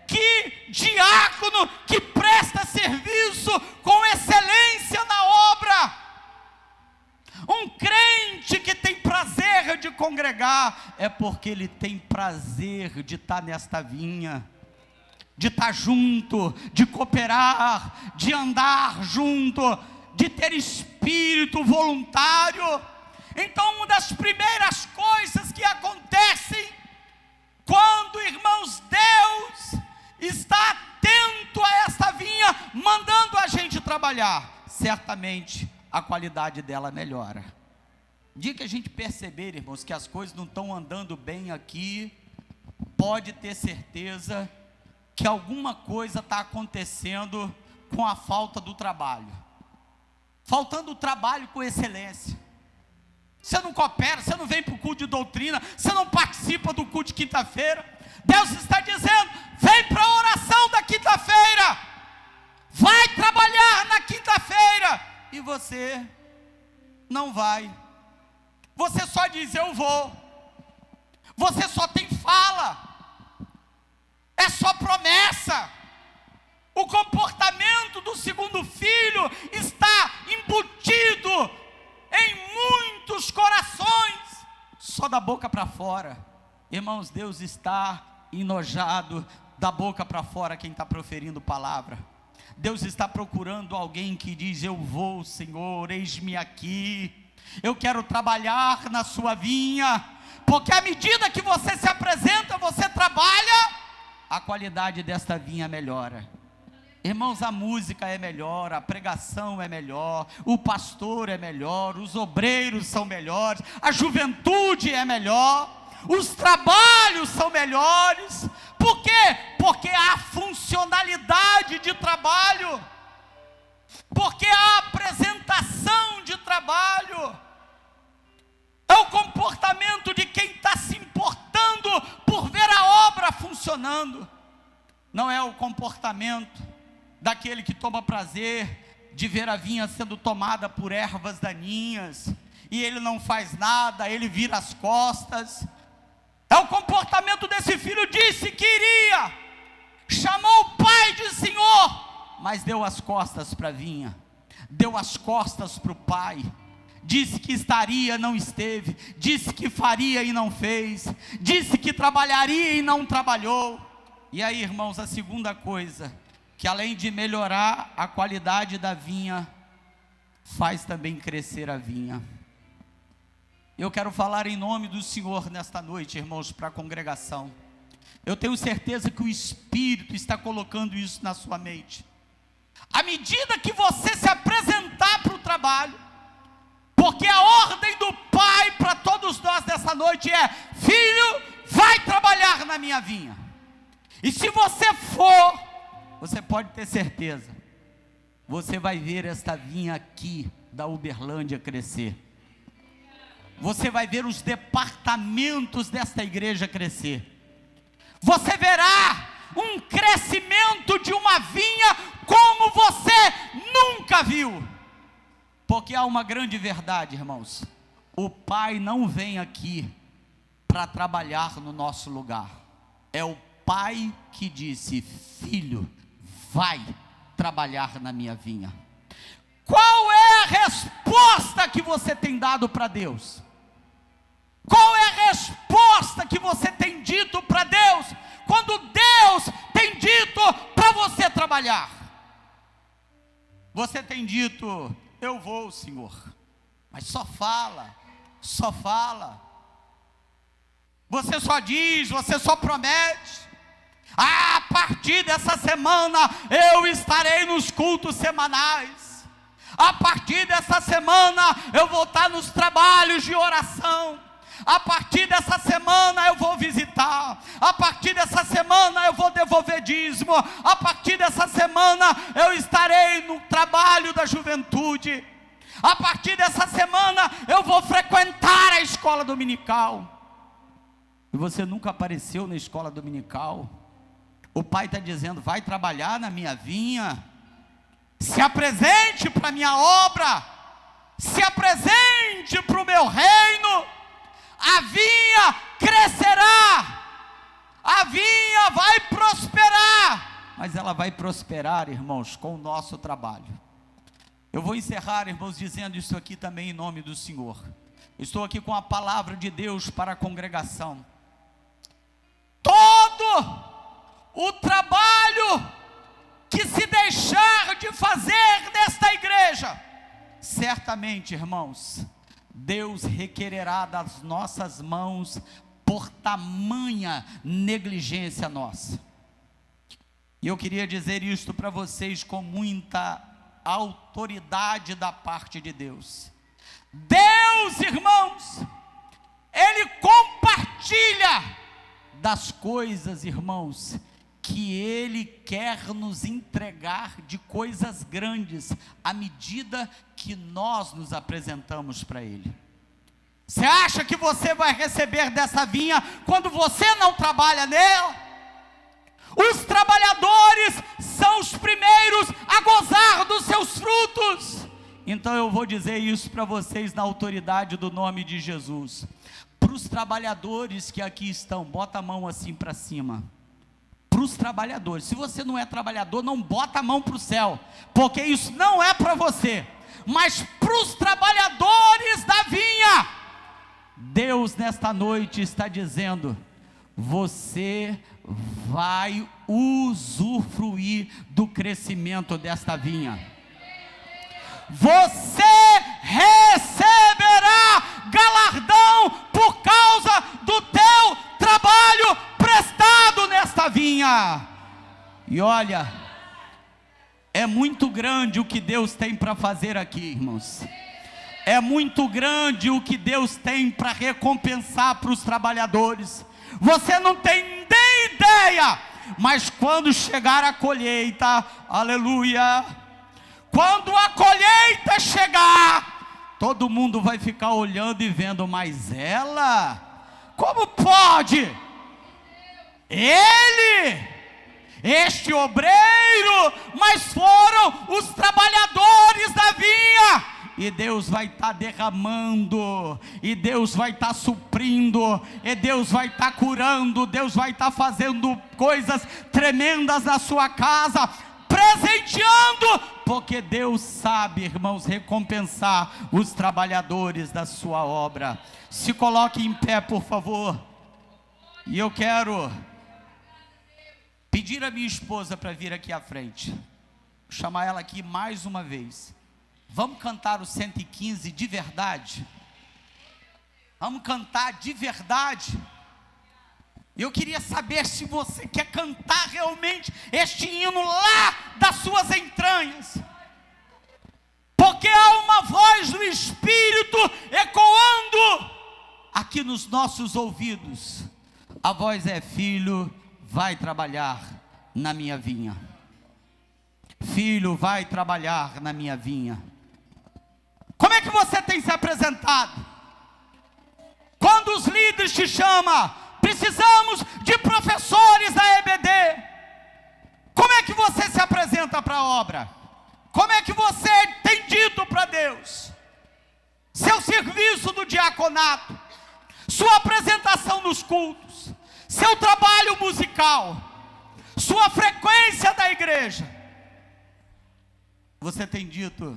Speaker 2: que diácono que presta serviço com excelência na obra. Um crente que tem prazer de congregar, é porque ele tem prazer de estar nesta vinha, de estar junto, de cooperar, de andar junto, de ter espírito voluntário. Então, uma das primeiras coisas que acontecem quando, irmãos, Deus está atento a esta vinha, mandando a gente trabalhar, certamente a qualidade dela melhora. Dia que a gente perceber, irmãos, que as coisas não estão andando bem aqui, pode ter certeza que alguma coisa está acontecendo com a falta do trabalho, faltando o trabalho com excelência. Você não coopera, você não vem para o culto de doutrina, você não participa do culto de quinta-feira. Deus está dizendo: vem para a oração da quinta-feira, vai trabalhar na quinta-feira, e você não vai. Você só diz: eu vou. Você só tem fala, é só promessa. O comportamento do segundo filho está embutido em muitos corações, só da boca para fora. Irmãos, Deus está enojado da boca para fora quem está proferindo palavra. Deus está procurando alguém que diz: eu vou, Senhor, eis-me aqui, eu quero trabalhar na sua vinha. Porque à medida que você se apresenta, você trabalha, a qualidade desta vinha melhora. Irmãos, a música é melhor, a pregação é melhor, o pastor é melhor, os obreiros são melhores, a juventude é melhor, os trabalhos são melhores. Por quê? Porque há funcionalidade de trabalho, porque há apresentação de trabalho. É o comportamento de quem está se importando por ver a obra funcionando. Não é o comportamento daquele que toma prazer de ver a vinha sendo tomada por ervas daninhas, e ele não faz nada, ele vira as costas. É o comportamento desse filho: disse que iria, chamou o pai de Senhor, mas deu as costas para a vinha, deu as costas para o pai. Disse que estaria, não esteve. Disse que faria e não fez. Disse que trabalharia e não trabalhou. E aí, irmãos, a segunda coisa, que além de melhorar a qualidade da vinha, faz também crescer a vinha. Eu quero falar em nome do Senhor nesta noite, irmãos, para a congregação. Eu tenho certeza que o Espírito está colocando isso na sua mente. À medida que você se apresentar para o trabalho, porque a ordem do Pai para todos nós nessa noite é: filho, vai trabalhar na minha vinha. E se você for, você pode ter certeza, você vai ver esta vinha aqui da Uberlândia crescer. Você vai ver os departamentos desta igreja crescer. Você verá um crescimento de uma vinha como você nunca viu. Porque há uma grande verdade, irmãos: o Pai não vem aqui para trabalhar no nosso lugar. É o Pai que disse: filho, vai trabalhar na minha vinha. Qual é a resposta que você tem dado para Deus? Qual é a resposta que você tem dito para Deus, quando Deus tem dito para você trabalhar? Você tem dito: eu vou, Senhor, mas só fala, só fala. Você só diz, você só promete. A partir dessa semana eu estarei nos cultos semanais. A partir dessa semana eu vou estar nos trabalhos de oração. A partir dessa semana eu vou visitar. A partir dessa semana eu vou devolver dízimo. A partir dessa semana eu estarei no trabalho da juventude. A partir dessa semana eu vou frequentar a escola dominical. E você nunca apareceu na escola dominical. O Pai está dizendo: vai trabalhar na minha vinha. Se apresente para a minha obra. Se apresente para o meu reino. a vinha crescerá, a vinha vai prosperar, mas ela vai prosperar, irmãos, com o nosso trabalho. Eu vou encerrar, irmãos, dizendo isso aqui também em nome do Senhor. Estou aqui com a palavra de Deus para a congregação. Todo o trabalho que se deixar de fazer nesta igreja, certamente, irmãos, Deus requererá das nossas mãos por tamanha negligência nossa. E eu queria dizer isto para vocês com muita autoridade da parte de Deus. Deus, irmãos, Ele compartilha das coisas, irmãos, que Ele quer nos entregar de coisas grandes, à medida que nós nos apresentamos para Ele. Você acha que você vai receber dessa vinha quando você não trabalha nela? Os trabalhadores são os primeiros a gozar dos seus frutos. Então eu vou dizer isso para vocês na autoridade do nome de Jesus. Para os trabalhadores que aqui estão, bota a mão assim para cima. Para os trabalhadores, se você não é trabalhador, não bota a mão para o céu, porque isso não é para você. Mas para os trabalhadores da vinha, Deus nesta noite está dizendo: você vai usufruir do crescimento desta vinha. Você receberá galardão por causa do teu trabalho prestado nesta vinha. E olha, é muito grande o que Deus tem para fazer aqui, irmãos. É muito grande o que Deus tem para recompensar para os trabalhadores. Você não tem nem ideia, mas quando chegar a colheita, aleluia, quando a colheita chegar, todo mundo vai ficar olhando e vendo, mas ela, como pode? Ele, este obreiro, mas foram os trabalhadores da vinha. E Deus vai estar derramando, e Deus vai estar suprindo, e Deus vai estar curando, Deus vai estar fazendo coisas tremendas na sua casa, presenteando, porque Deus sabe, irmãos, recompensar os trabalhadores da sua obra. Se coloque em pé, por favor. E eu quero pedir a minha esposa para vir aqui à frente. Vou chamar ela aqui mais uma vez. Vamos cantar o 115 de verdade? Vamos cantar de verdade? Eu queria saber se você quer cantar realmente este hino lá das suas entranhas, porque há uma voz do Espírito ecoando aqui nos nossos ouvidos. A voz é: filho, vai trabalhar na minha vinha. Filho, vai trabalhar na minha vinha. Como é que você tem se apresentado? Quando os líderes te chamam, precisamos de professores da EBD. Como é que você se apresenta para a obra? Como é que você tem dito para Deus? Seu serviço do diaconato, sua apresentação nos cultos, seu trabalho musical, sua frequência da igreja. Você tem dito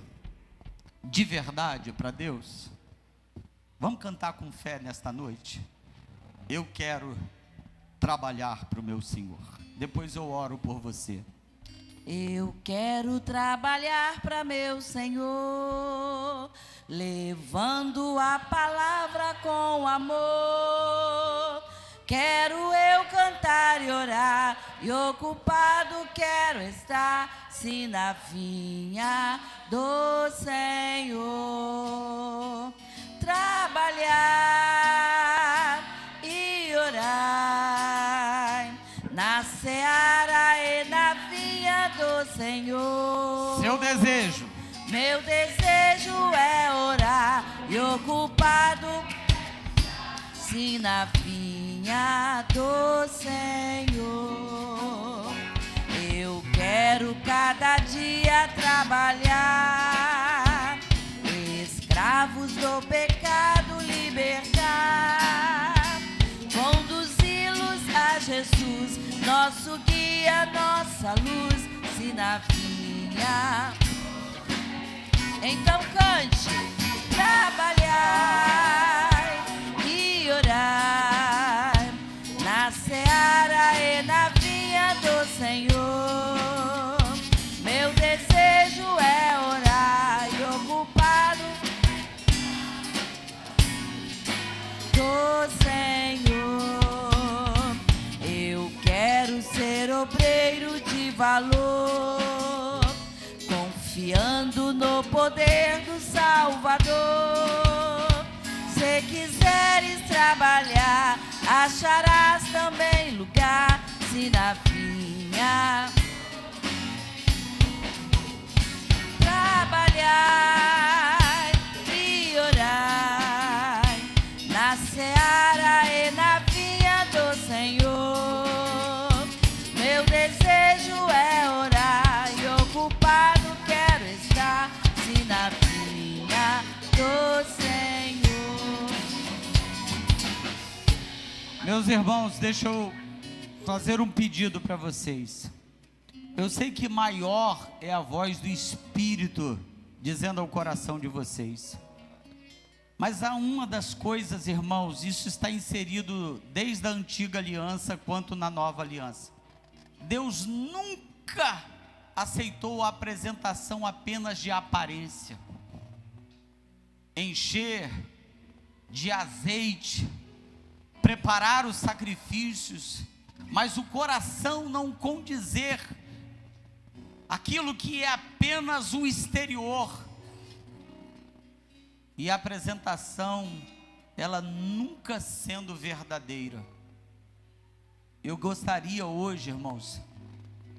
Speaker 2: de verdade para Deus? Vamos cantar com fé nesta noite? Eu quero trabalhar para o meu Senhor. Depois eu oro por você.
Speaker 3: Eu quero trabalhar para meu Senhor, levando a palavra com amor. Quero eu cantar e orar, e ocupado quero estar, se na vinha do Senhor. Trabalhar e orar na seara e na vinha do Senhor.
Speaker 2: Seu desejo.
Speaker 3: Meu desejo é orar e ocupado, se na vinha do Senhor. Eu quero cada dia trabalhar, escravos do pecado libertar. nosso guia, nossa luz, se na vinha. Então cante, trabalhar e orar na seara e na vinha do Senhor. Meu desejo é orar e ocupado do Senhor. Eu quero ser obreiro de valor, confiando no poder do Salvador. Se quiseres trabalhar, acharás também lugar, se na vinha. Trabalhar e orar na seara e na vinha do Senhor. Meu desejo é orar e ocupado quero estar, se na vinha do Senhor.
Speaker 2: Meus irmãos, deixa eu fazer um pedido para vocês. Eu sei que maior é a voz do Espírito dizendo ao coração de vocês. Mas há uma das coisas, irmãos, isso está inserido desde a antiga aliança quanto na nova aliança. Deus nunca aceitou a apresentação apenas de aparência. Encher de azeite, preparar os sacrifícios, mas o coração não condizer aquilo que é apenas o exterior. E a apresentação, ela nunca sendo verdadeira. Eu gostaria hoje, irmãos,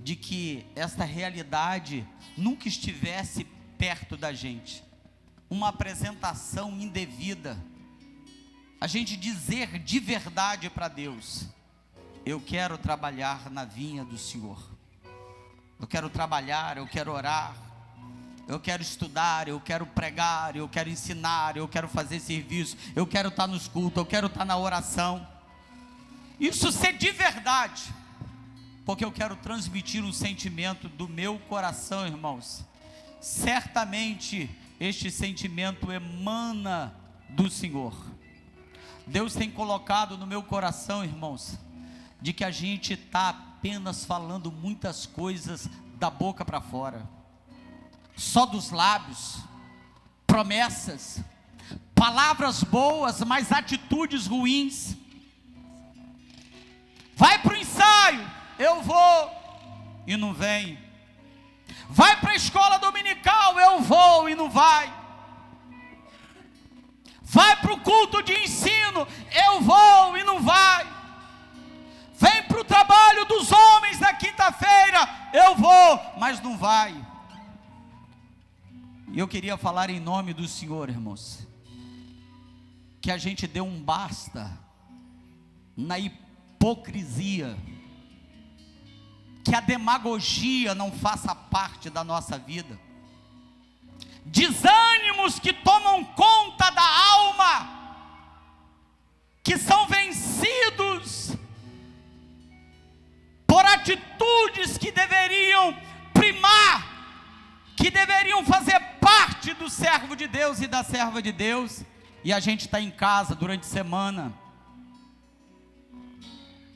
Speaker 2: de que esta realidade nunca estivesse perto da gente. Uma apresentação indevida. A gente dizer de verdade para Deus: eu quero trabalhar na vinha do Senhor. Eu quero trabalhar, eu quero orar, eu quero estudar, eu quero pregar, eu quero ensinar, eu quero fazer serviço, eu quero estar nos cultos, eu quero estar na oração. Isso ser de verdade, porque eu quero transmitir um sentimento do meu coração, irmãos. Certamente este sentimento emana do Senhor. Deus tem colocado no meu coração, irmãos, de que a gente está apenas falando muitas coisas da boca para fora, só dos lábios, promessas, palavras boas, mas atitudes ruins. Vai para o ensaio, eu vou e não vem. Vai para a escola dominical, eu vou e não vai. Vai para o culto de ensino, eu vou e não vai. Vem para o trabalho dos homens na quinta-feira, eu vou, mas não vai. E eu queria falar em nome do Senhor, irmãos, que a gente dê um basta na hipocrisia, que a demagogia não faça parte da nossa vida, desânimos que tomam conta da alma, que são vencidos por atitudes que deveriam primar, que deveriam fazer parte do servo de Deus e da serva de Deus, e a gente está em casa durante a semana,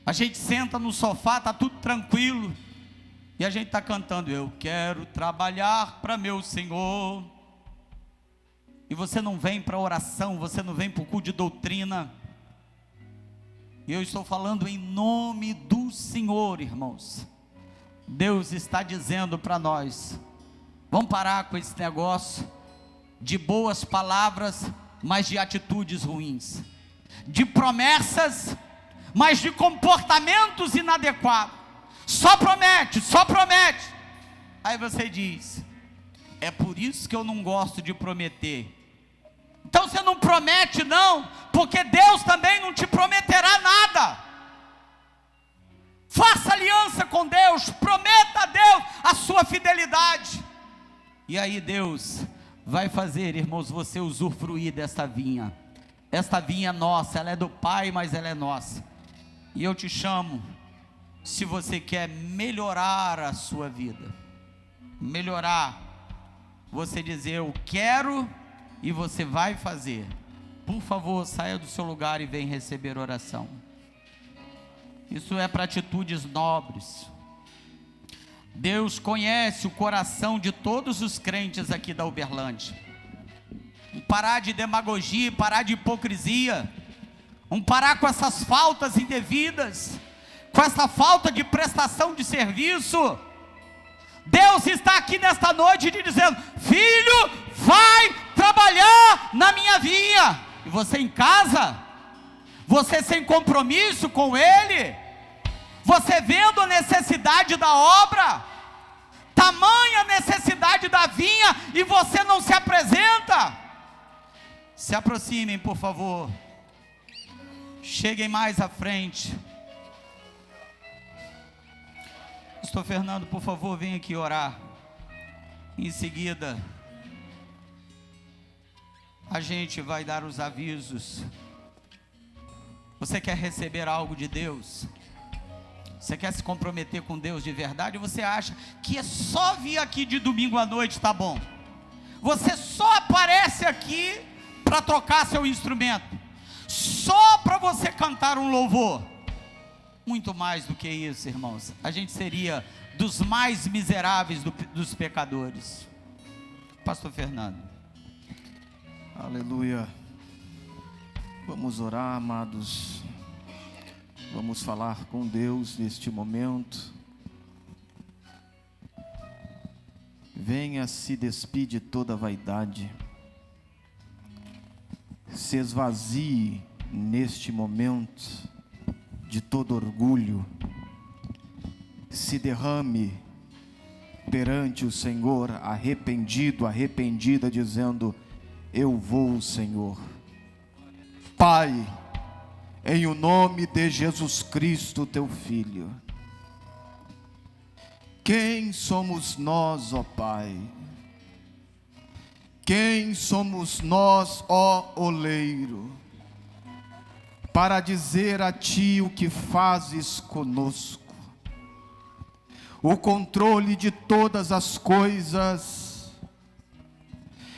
Speaker 2: a gente senta no sofá, está tudo tranquilo, e a gente está cantando: eu quero trabalhar para meu Senhor. E você não vem para oração, você não vem para o culto de doutrina. E eu estou falando em nome do Senhor, irmãos. Deus está dizendo para nós: vamos parar com esse negócio de boas palavras, mas de atitudes ruins, de promessas, mas de comportamentos inadequados. Só promete, só promete. Aí você diz: é por isso que eu não gosto de prometer. Então você não promete não, porque Deus também não te prometerá nada. Faça aliança com Deus, prometa a Deus a sua fidelidade. E aí Deus vai fazer, irmãos, você usufruir desta vinha. Esta vinha é nossa, ela é do Pai, mas ela é nossa. E eu te chamo se você quer melhorar a sua vida, melhorar, você dizer eu quero e você vai fazer, por favor, saia do seu lugar e vem receber oração. Isso é para atitudes nobres. Deus conhece o coração de todos os crentes aqui da Uberlândia. Parar de demagogia, parar de hipocrisia, parar com essas faltas indevidas, com essa falta de prestação de serviço. Deus está aqui nesta noite te dizendo: filho, vai trabalhar na minha vinha. E você em casa, você sem compromisso com Ele, você vendo a necessidade da obra, tamanha necessidade da vinha, e você não se apresenta. Se aproximem, por favor, cheguem mais à frente. Pastor Fernando, por favor, vem aqui orar. Em seguida, a gente vai dar os avisos. Você quer receber algo de Deus? Você quer se comprometer com Deus de verdade? Ou você acha que é só vir aqui de domingo à noite, tá bom? Você só aparece aqui para tocar seu instrumento, só para você cantar um louvor. Muito mais do que isso, irmãos. A gente seria dos mais miseráveis dos pecadores. Pastor Fernando.
Speaker 4: Aleluia. Vamos orar, amados. Vamos falar com Deus neste momento. Venha se despir de toda vaidade. Se esvazie neste momento de todo orgulho. Se derrame perante o Senhor, arrependido, arrependida, dizendo: eu vou, Senhor. Pai, em o nome de Jesus Cristo, teu Filho, quem somos nós, ó Pai? Quem somos nós, ó oleiro, para dizer a Ti o que fazes conosco? O controle de todas as coisas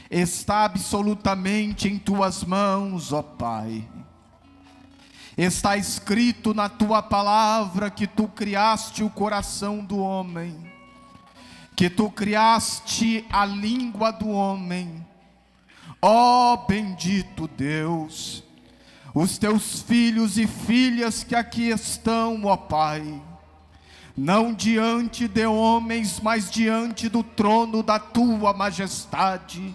Speaker 4: está absolutamente em Tuas mãos, ó Pai. Está escrito na Tua palavra que Tu criaste o coração do homem, que Tu criaste a língua do homem. Ó bendito Deus, os Teus filhos e filhas que aqui estão, ó Pai, não diante de homens, mas diante do trono da Tua majestade,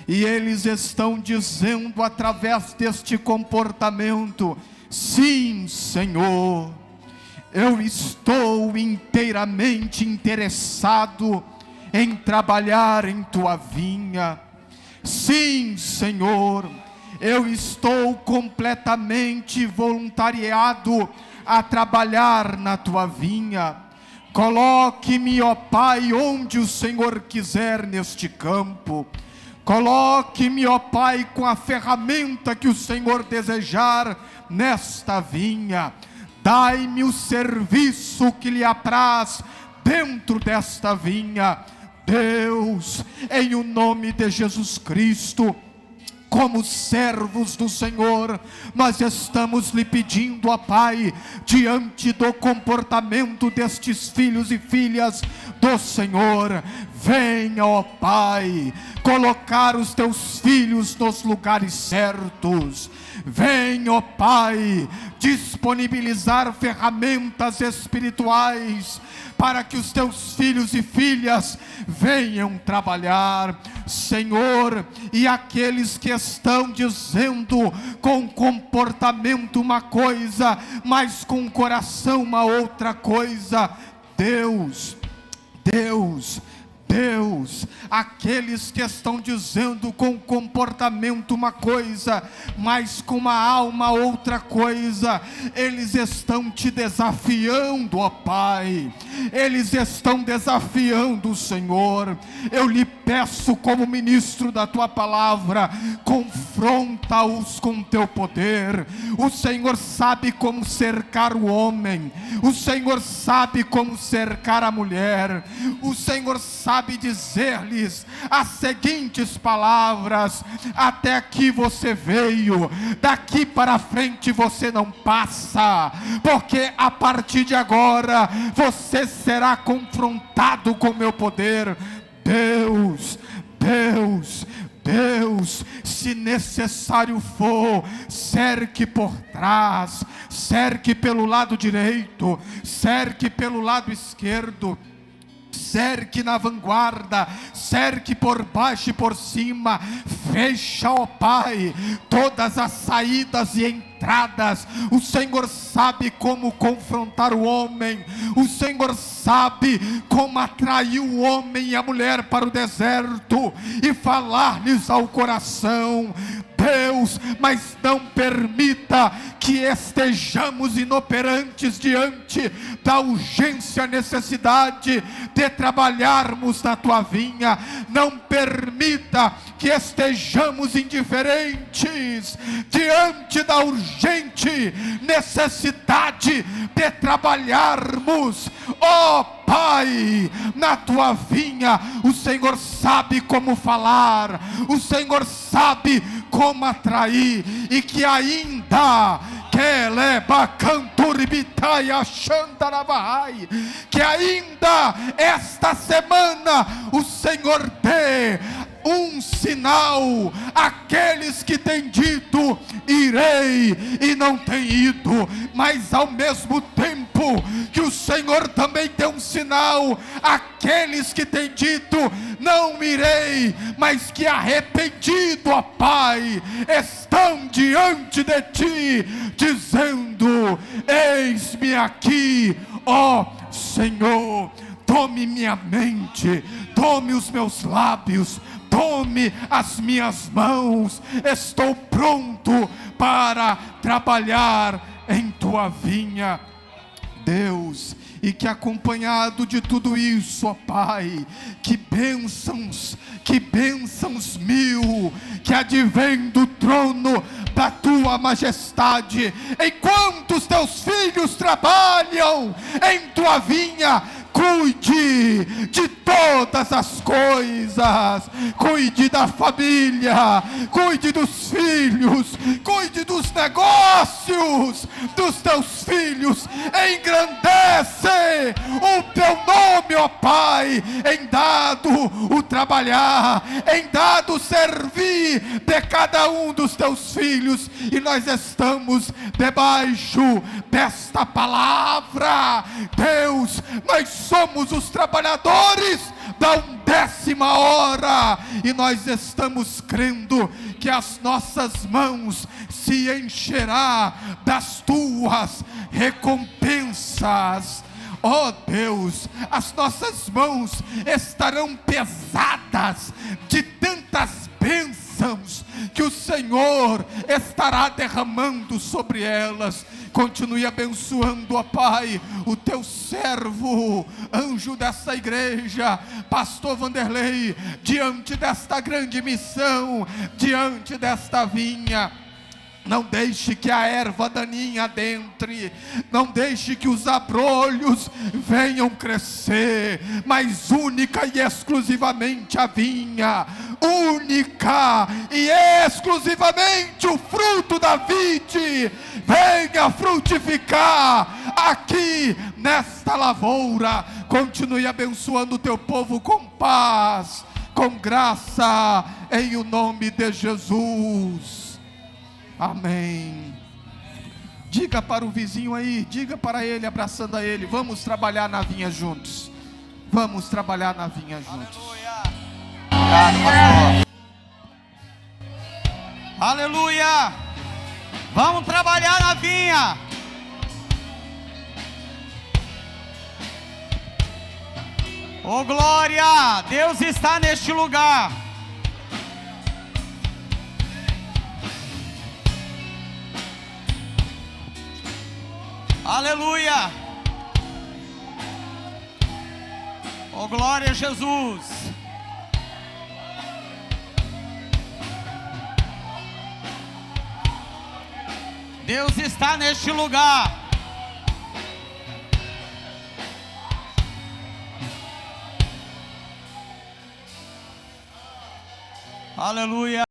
Speaker 4: e eles estão dizendo através deste comportamento: sim, Senhor, eu estou inteiramente interessado em trabalhar em Tua vinha. Sim, Senhor, eu estou completamente voluntariado a trabalhar na Tua vinha. Coloque-me, ó Pai, onde o Senhor quiser neste campo. Coloque-me, ó Pai, com a ferramenta que o Senhor desejar nesta vinha. Dai-me o serviço que lhe apraz dentro desta vinha. Deus, em o nome de Jesus Cristo, como servos do Senhor, nós estamos lhe pedindo, ó Pai, diante do comportamento destes filhos e filhas do Senhor, venha, ó Pai, colocar os Teus filhos nos lugares certos. Venha, ó Pai, disponibilizar ferramentas espirituais para que os Teus filhos e filhas venham trabalhar, Senhor. E aqueles que estão dizendo com comportamento uma coisa, mas com coração uma outra coisa, Deus, Deus, aqueles que estão dizendo com comportamento uma coisa, mas com a alma outra coisa, eles estão te desafiando, ó Pai, eles estão desafiando o Senhor. Eu lhe peço, como ministro da tua palavra, confronta-os com teu poder. O Senhor sabe como cercar o homem, o Senhor sabe como cercar a mulher, o Senhor sabe dizer-lhes as seguintes palavras: até aqui você veio, daqui para frente você não passa, porque a partir de agora você será confrontado com meu poder. Deus, Deus, Deus, se necessário for, cerque por trás, cerque pelo lado direito, cerque pelo lado esquerdo, cerque na vanguarda, cerque por baixo e por cima, fecha, ó Pai, todas as saídas e entradas. O Senhor sabe como confrontar o homem, o Senhor sabe como atrair o homem e a mulher para o deserto e falar-lhes ao coração. Deus, mas não permita que estejamos inoperantes diante da urgência, necessidade de trabalharmos na tua vinha. Não permita que estejamos indiferentes diante da urgente necessidade de trabalharmos, ó Pai, na tua vinha. O Senhor sabe como falar, o Senhor sabe como atrair, e que ainda que ainda esta semana o Senhor dê um sinal àqueles que têm dito irei e não têm ido, mas ao mesmo tempo que o Senhor também dê um sinal àqueles que têm dito não irei, mas que arrependido, ó Pai, estão diante de ti, dizendo: eis-me aqui, ó Senhor. Tome minha mente, tome os meus lábios, tome as minhas mãos, estou pronto para trabalhar em tua vinha, Deus. E que acompanhado de tudo isso, ó Pai, que bênçãos mil, que advém do trono da tua majestade, enquanto os teus filhos trabalham em tua vinha. Cuide de todas as coisas, cuide da família, cuide dos filhos, cuide dos negócios dos teus filhos, engrandece o teu nome, ó Pai, em dado o trabalhar, em dado servir de cada um dos teus filhos, e nós estamos debaixo desta palavra, Deus. Nós somos os trabalhadores da 11ª hora, e nós estamos crendo que as nossas mãos se encherá das tuas recompensas. Ó Deus, as nossas mãos estarão pesadas de tantas bênçãos que o Senhor estará derramando sobre elas. Continue abençoando, ó Pai, o teu servo, anjo dessa igreja, pastor Vanderlei, diante desta grande missão, diante desta vinha. Não deixe que a erva daninha adentre, não deixe que os abrolhos venham crescer, mas única e exclusivamente a vinha, única e exclusivamente o fruto da vide, venha frutificar aqui nesta lavoura. Continue abençoando o teu povo com paz, com graça, em o nome de Jesus. Amém. Diga para o vizinho aí, diga para ele, abraçando a ele: vamos trabalhar na vinha juntos. Vamos trabalhar na vinha juntos.
Speaker 2: Obrigado, pastor. Aleluia. Vamos trabalhar na vinha. Oh glória, Deus está neste lugar. Aleluia. Oh glória a Jesus. Deus está neste lugar. Aleluia.